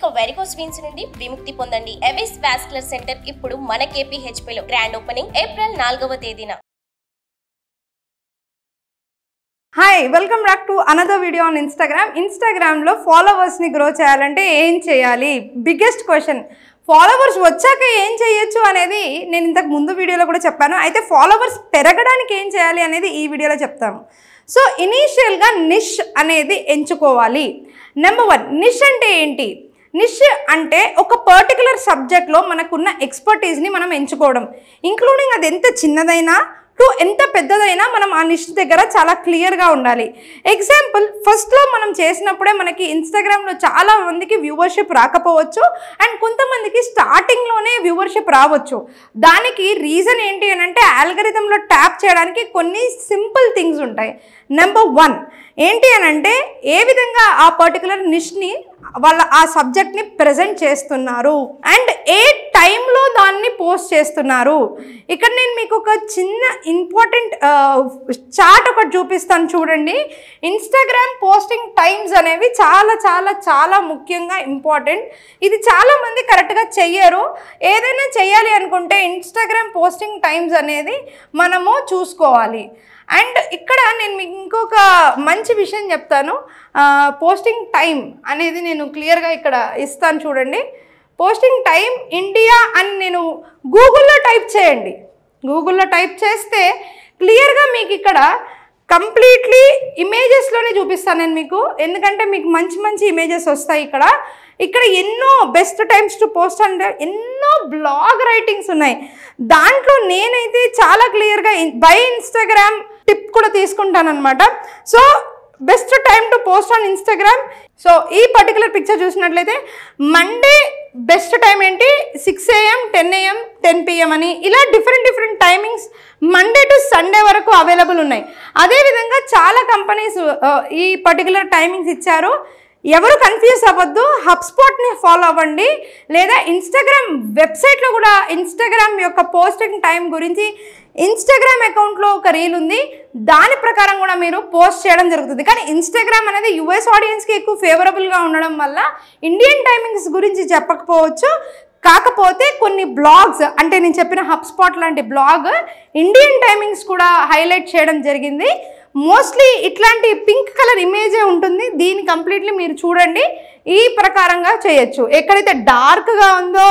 ఇక varicose veins నుండి విముక్తి పొందండి. ఎవిస్ వాస్కులర్ సెంటర్ ఇప్పుడు మన KPHP లో గ్రాండ్ ఓపెనింగ్ ఏప్రిల్ 4వ తేదీన. Hi, welcome back to another video on ఇన్స్టాగ్రామ్లో ఫాలోవర్స్ని గ్రో చేయాలంటే ఏం చేయాలి? Biggest question. ఫాలోవర్స్ వచ్చాక ఏం చేయొచ్చు అనేది నేను ఇంతకు ముందు వీడియోలో కూడా చెప్పాను. అయితే ఫాలోవర్స్ పెరగడానికి ఏం చేయాలి అనేది ఈ వీడియోలో చెప్తాము. సో ఇనీషియల్గా నిష్ అనేది ఎంచుకోవాలి. నెంబర్ 1, నిష్ అంటే ఏంటి? నిష్ అంటే ఒక పర్టికులర్ సబ్జెక్ట్లో మనకున్న ఎక్స్పర్టీస్ని మనం ఎంచుకోవడం, ఇంక్లూడింగ్ అది ఎంత చిన్నదైనా టు ఎంత పెద్దదైనా మనం ఆ నిష్ దగ్గర చాలా క్లియర్గా ఉండాలి. ఎగ్జాంపుల్, ఫస్ట్లో మనం చేసినప్పుడే మనకి ఇన్స్టాగ్రామ్లో చాలా మందికి వ్యూవర్షిప్ రాకపోవచ్చు, అండ్ కొంతమందికి స్టార్టింగ్లోనే వ్యూవర్షిప్ రావచ్చు. దానికి రీజన్ ఏంటి అని అంటే ఆల్గరిథంలో ట్యాప్ చేయడానికి కొన్ని సింపుల్ థింగ్స్ ఉంటాయి. నెంబర్ 1 ఏంటి అని అంటే ఏ విధంగా ఆ పర్టికులర్ నిష్ని వాళ్ళ ఆ సబ్జెక్ట్ని ప్రజెంట్ చేస్తున్నారు అండ్ ఏ టైంలో దాన్ని పోస్ట్ చేస్తున్నారు. ఇక్కడ నేను మీకు ఒక చిన్న ఇంపార్టెంట్ చార్ట్ ఒకటి చూపిస్తాను, చూడండి. ఇన్స్టాగ్రామ్ పోస్టింగ్ టైమ్స్ అనేవి చాలా చాలా చాలా ముఖ్యంగా ఇంపార్టెంట్. ఇది చాలామంది కరెక్ట్గా చెయ్యరు. ఏదైనా చెయ్యాలి అనుకుంటే ఇన్స్టాగ్రామ్ పోస్టింగ్ టైమ్స్ అనేది మనము చూసుకోవాలి. అండ్ ఇక్కడ నేను మీకు ఇంకొక మంచి విషయం చెప్తాను. పోస్టింగ్ టైం అనేది నేను క్లియర్గా ఇక్కడ ఇస్తాను, చూడండి. పోస్టింగ్ టైం ఇండియా అని నేను గూగుల్లో టైప్ చేయండి. గూగుల్లో టైప్ చేస్తే క్లియర్గా మీకు ఇక్కడ కంప్లీట్లీ ఇమేజెస్లోనే చూపిస్తాను నేను మీకు, ఎందుకంటే మీకు మంచి మంచి ఇమేజెస్ వస్తాయి. ఇక్కడ ఎన్నో బెస్ట్ టైమ్స్ టు పోస్ట్ అంటే ఎన్నో బ్లాగ్ రైటింగ్స్ ఉన్నాయి. దాంట్లో నేనైతే చాలా క్లియర్గా బై ఇన్స్టాగ్రామ్ టిప్ కూడా తీసుకుంటాను అనమాట. So best time to post on Instagram. So ఈ పర్టికులర్ పిక్చర్ చూసినట్లయితే మండే బెస్ట్ టైం ఏంటి? 6 AM, 10 AM, 10 PM అని ఇలా different timings Monday to Sunday వరకు అవైలబుల్ ఉన్నాయి. అదేవిధంగా చాలా కంపెనీస్ ఈ పర్టికులర్ టైమింగ్స్ ఇచ్చారు. ఎవరు కన్ఫ్యూజ్ అవ్వద్దు, హబ్స్పాట్ని ఫాలో అవ్వండి, లేదా ఇన్స్టాగ్రామ్ వెబ్సైట్లో కూడా ఇన్స్టాగ్రామ్ యొక్క పోస్టింగ్ టైం గురించి ఇన్స్టాగ్రామ్ అకౌంట్లో ఒక రీల్ ఉంది, దాని ప్రకారం కూడా మీరు పోస్ట్ చేయడం జరుగుతుంది. కానీ ఇన్స్టాగ్రామ్ అనేది US ఆడియన్స్కి ఎక్కువ ఫేవరబుల్గా ఉండడం వల్ల ఇండియన్ టైమింగ్స్ గురించి చెప్పకపోవచ్చు. కాకపోతే కొన్ని బ్లాగ్స్ అంటే నేను చెప్పిన హబ్స్పాట్ లాంటి బ్లాగ్ ఇండియన్ టైమింగ్స్ కూడా హైలైట్ చేయడం జరిగింది. మోస్ట్లీ ఇట్లాంటి పింక్ కలర్ ఇమేజే ఉంటుంది. దీన్ని కంప్లీట్లీ మీరు చూడండి, ఈ ప్రకారంగా చేయొచ్చు. ఎక్కడైతే డార్క్గా ఉందో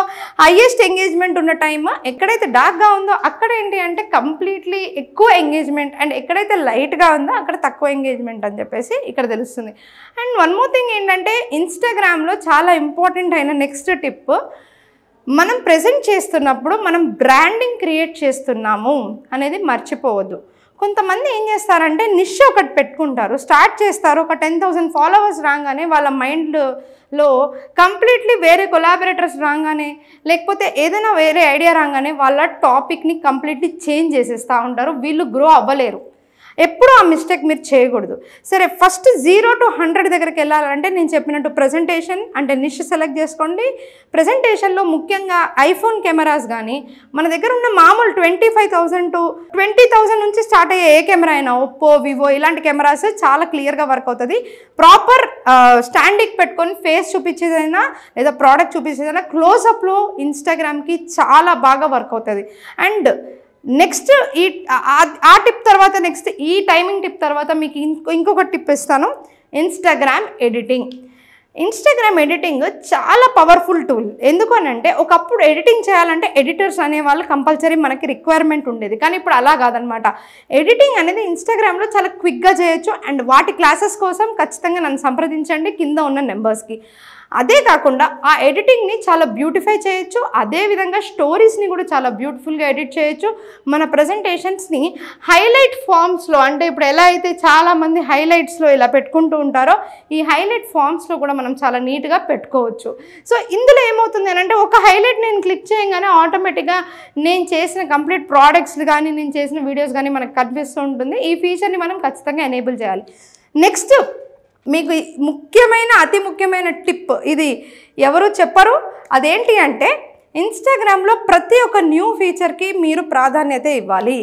హైయెస్ట్ ఎంగేజ్మెంట్ ఉన్న టైమ్, ఎక్కడైతే డార్క్గా ఉందో అక్కడ ఏంటి అంటే కంప్లీట్లీ ఎక్కువ ఎంగేజ్మెంట్, అండ్ ఎక్కడైతే లైట్గా ఉందో అక్కడ తక్కువ ఎంగేజ్మెంట్ అని చెప్పేసి ఇక్కడ తెలుస్తుంది. అండ్ వన్ మోర్ థింగ్ ఏంటంటే ఇన్స్టాగ్రామ్లో చాలా ఇంపార్టెంట్ అయిన నెక్స్ట్ టిప్, మనం ప్రజెంట్ చేస్తున్నప్పుడు మనం బ్రాండింగ్ క్రియేట్ చేస్తున్నాము అనేది మర్చిపోవద్దు. కొంతమంది ఏం చేస్తారంటే నిష్ ఒకటి పెట్టుకుంటారు, స్టార్ట్ చేస్తారు. ఒక 10,000 ఫాలోవర్స్ రాగానే వాళ్ళ మైండ్లో కంప్లీట్లీ వేరే కొలాబరేటర్స్ రాగానే, లేకపోతే ఏదైనా వేరే ఐడియా రాగానే వాళ్ళ టాపిక్ని కంప్లీట్లీ చేంజ్ చేసేస్తూ ఉంటారు. వీళ్ళు గ్రో అవ్వలేరు. ఎప్పుడు ఆ మిస్టేక్ మీరు చేయకూడదు. సరే, ఫస్ట్ 0 to 100 దగ్గరికి వెళ్ళాలంటే నేను చెప్పినట్టు ప్రజెంటేషన్ అంటే నిష్ సెలెక్ట్ చేసుకోండి. ప్రజెంటేషన్లో ముఖ్యంగా ఐఫోన్ కెమెరాస్ కానీ మన దగ్గర ఉన్న మామూలు 25,000 to 20,000 నుంచి స్టార్ట్ అయ్యే ఏ కెమెరా అయినా, ఒప్పో, వివో ఇలాంటి కెమెరాస్ చాలా క్లియర్గా వర్క్ అవుతుంది. ప్రాపర్ స్టాండింగ్ పెట్టుకొని ఫేస్ చూపించేదైనా లేదా ప్రోడక్ట్ చూపించేదైనా క్లోజప్లో ఇన్స్టాగ్రామ్కి చాలా బాగా వర్క్ అవుతుంది. అండ్ నెక్స్ట్ ఆ టిప్ తర్వాత నెక్స్ట్ ఈ టైమింగ్ టిప్ తర్వాత మీకు ఇంకొక టిప్ ఇస్తాను, ఇన్స్టాగ్రామ్ ఎడిటింగ్. ఇన్స్టాగ్రామ్ ఎడిటింగ్ చాలా పవర్ఫుల్ టూల్. ఎందుకనంటే ఒకప్పుడు ఎడిటింగ్ చేయాలంటే ఎడిటర్స్ అనేవాళ్ళు కంపల్సరీ మనకి రిక్వైర్మెంట్ ఉండేది, కానీ ఇప్పుడు అలా కాదనమాట. ఎడిటింగ్ అనేది ఇన్స్టాగ్రామ్లో చాలా క్విక్గా చేయొచ్చు. అండ్ వాటి క్లాసెస్ కోసం ఖచ్చితంగా నన్ను సంప్రదించండి కింద ఉన్న నెంబర్స్కి. అదే కాకుండా ఆ ఎడిటింగ్ని చాలా బ్యూటిఫై చేయొచ్చు. అదేవిధంగా స్టోరీస్ని కూడా చాలా బ్యూటిఫుల్గా ఎడిట్ చేయొచ్చు. మన ప్రజెంటేషన్స్ని హైలైట్ ఫామ్స్లో, అంటే ఇప్పుడు ఎలా అయితే చాలామంది హైలైట్స్లో ఇలా పెట్టుకుంటూ ఉంటారో ఈ హైలైట్ ఫామ్స్లో కూడా మనం చాలా నీట్గా పెట్టుకోవచ్చు. సో ఇందులో ఏమవుతుంది అంటే ఒక హైలైట్ నేను క్లిక్ చేయగానే ఆటోమేటిక్గా నేను చేసిన కంప్లీట్ ప్రోడక్ట్స్ కానీ నేను చేసిన వీడియోస్ కానీ మనకు కనిపిస్తూ ఉంటుంది. ఈ ఫీచర్ని మనం ఖచ్చితంగా ఎనేబుల్ చేయాలి. నెక్స్ట్ మీకు ముఖ్యమైన అతి ముఖ్యమైన టిప్, ఇది ఎవరు చెప్పరు, అదేంటి అంటే ఇన్స్టాగ్రామ్లో ప్రతి ఒక్క న్యూ ఫీచర్కి మీరు ప్రాధాన్యత ఇవ్వాలి.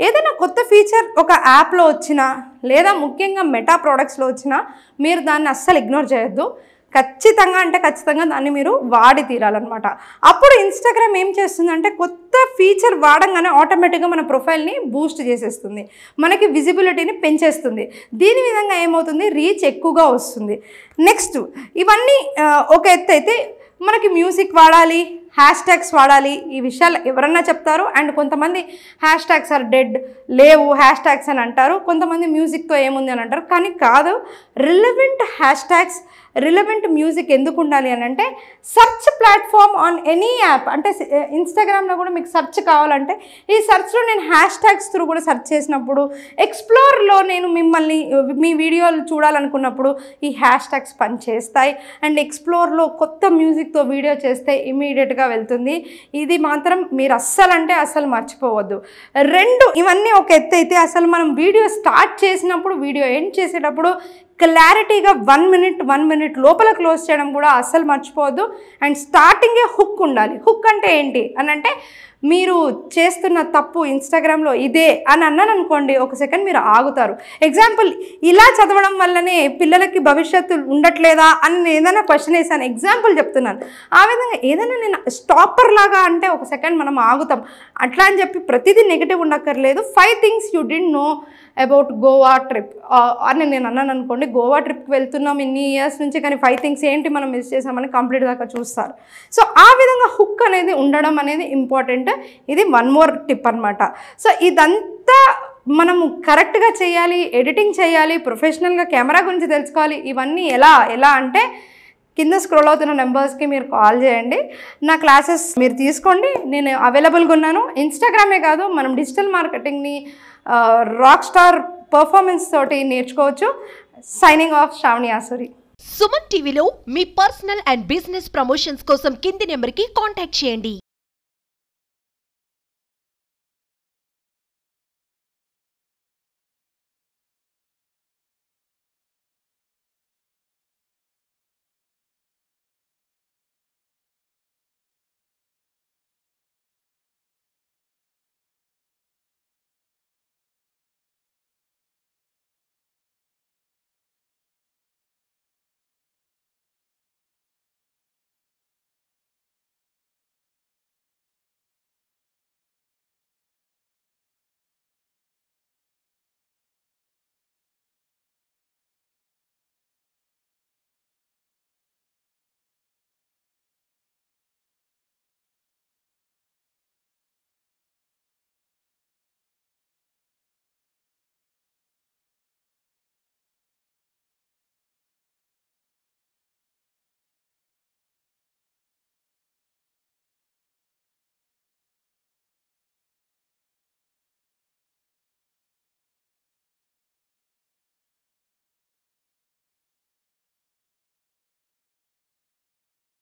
ఏదైనా కొత్త ఫీచర్ ఒక యాప్లో వచ్చినా లేదా ముఖ్యంగా మెటా ప్రోడక్ట్స్లో వచ్చినా మీరు దాన్ని అస్సలు ఇగ్నోర్ చేయొద్దు. ఖచ్చితంగా అంటే ఖచ్చితంగా దాన్ని మీరు వాడి తీరాలన్నమాట. అప్పుడు ఇన్స్టాగ్రామ్ ఏం చేస్తుందంటే కొత్త ఫీచర్ వాడంగానే ఆటోమేటిక్గా మన ప్రొఫైల్ని బూస్ట్ చేసేస్తుంది, మనకి విజిబిలిటీని పెంచేస్తుంది. దీని విధంగా ఏమవుతుంది, రీచ్ ఎక్కువగా వస్తుంది. నెక్స్ట్ ఇవన్నీ ఒక ఎత్తు అయితే మనకి మ్యూజిక్ వాడాలి, హ్యాష్ ట్యాగ్స్ వాడాలి, ఈ విషయాలు ఎవరన్నా చెప్తారు. అండ్ కొంతమంది హ్యాష్ ట్యాగ్స్ ఆర్ డెడ్, లేవు హ్యాష్ ట్యాగ్స్ అని అంటారు. కొంతమంది మ్యూజిక్తో ఏముంది అని అంటారు. కానీ కాదు, relevant hash tags, relevant music ఎందుకు ఉండాలి అని అంటే search platform on any app. అంటే ఇన్స్టాగ్రామ్లో కూడా మీకు సెర్చ్ కావాలంటే ఈ సెర్చ్లో నేను హ్యాష్ ట్యాగ్స్ త్రూ కూడా సెర్చ్ చేసినప్పుడు, ఎక్స్ప్లోర్లో నేను మిమ్మల్ని మీ వీడియోలు చూడాలనుకున్నప్పుడు ఈ హ్యాష్ ట్యాగ్స్ పనిచేస్తాయి. అండ్ ఎక్స్ప్లోర్లో కొత్త మ్యూజిక్తో వీడియో చేస్తే ఇమీడియట్గా వెళ్తుంది. ఇది మాత్రం మీరు అస్సలు మర్చిపోవద్దు. రెండు ఇవన్నీ ఒక ఎత్తు అయితే అసలు మనం వీడియో స్టార్ట్ చేసినప్పుడు, వీడియో ఎండ్ చేసేటప్పుడు క్లారిటీగా 1 minute లోపల క్లోజ్ చేయడం కూడా అస్సలు మర్చిపోవద్దు. అండ్ స్టార్టింగే హుక్ ఉండాలి. హుక్ అంటే ఏంటి అని అంటే మీరు చేస్తున్న తప్పు ఇన్స్టాగ్రామ్లో ఇదే అని అన్నాను అనుకోండి, ఒక సెకండ్ మీరు ఆగుతారు. ఎగ్జాంపుల్, ఇలా చదవడం వల్లనే పిల్లలకి భవిష్యత్తు ఉండట్లేదా అని నేను ఏదైనా క్వశ్చన్ వేసాను, ఎగ్జాంపుల్ చెప్తున్నాను. ఆ విధంగా ఏదైనా నేను స్టాపర్ లాగా అంటే ఒక సెకండ్ మనం ఆగుతాం. అట్లా అని చెప్పి ప్రతిదీ నెగిటివ్ ఉండక్కర్లేదు. 5 things you didn't know about Goa trip అని నేను అన్నాను అనుకోండి, గోవా ట్రిప్కి వెళ్తున్నాం ఇన్ని ఇయర్స్ నుంచి, కానీ 5 things ఏంటి మనం మిస్ చేసామని కంప్లీట్ దాకా చూస్తారు. సో ఆ విధంగా హుక్ అనేది ఉండడం అనేది ఇంపార్టెంట్. ఇది 1 more టిప్ అనమాట. సో ఇదంతా మనము కరెక్ట్గా చేయాలి, ఎడిటింగ్ చేయాలి, ప్రొఫెషనల్గా కెమెరా గురించి తెలుసుకోవాలి. ఇవన్నీ ఎలా అంటే కింద స్క్రోల్ అవుతున్న నెంబర్స్కి మీరు కాల్ చేయండి, నా క్లాసెస్ మీరు తీసుకోండి, నేను అవైలబుల్గా ఉన్నాను. ఇన్స్టాగ్రామే కాదు, మనం డిజిటల్ మార్కెటింగ్ని రాక్ స్టార్ పర్ఫార్మెన్స్ తోటి నేర్చుకోవచ్చు. Signing off, Shravani Asuri. సుమన్ టీవీలో మీ పర్సనల్ అండ్ బిజినెస్ ప్రమోషన్స్ కోసం కింది నెంబర్కి కాంటాక్ట్ చేయండి.